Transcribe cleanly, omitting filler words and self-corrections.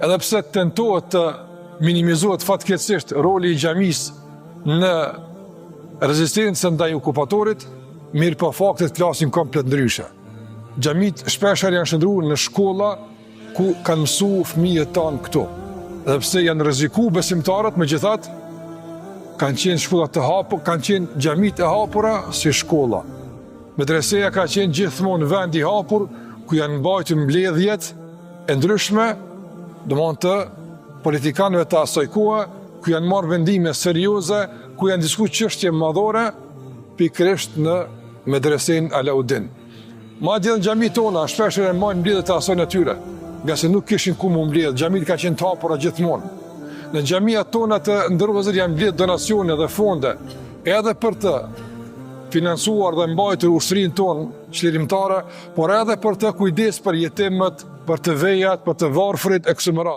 Edhe pse tentohet të minimizohet fatkeqësisht roli i xhamisë në rezistencën ndaj okupatorit, mirë po faktet flasin komplet ndryshe. Xhamit shpeshher janë shndruar në shkolla ku kanë mësuar fëmijët tanë këtu. Edhe pse janë rrezikuar besimtarët, megjithatë kanë qenë shkolla të hapura, kanë qenë xhamit e hapura si shkolla. Medreseja ka qenë gjithmonë vend i hapur ku janë mbajtur mbledhjet e ndryshme, domthonë të politikanëve të asaj kohe, ku janë marrë vendime serioze, ku janë diskutuar çështje madhore, pikërisht në medresen Alaudin. Madje në xhamit tona shpeshherë marrin mbledhjet e asaj natyre, nga se nuk kishin ku më mbledh, xhamit ka qenë të hapura gjithmonë. Në xhamia tona të ndërvozër janë mbledh donacione dhe fonde, edhe për të financuar dhe mbajtur ushtrinë tonë çlirimtare, por edhe për të kujdes për jetimët, për të vejat, për të varfrit e kështu me radhë.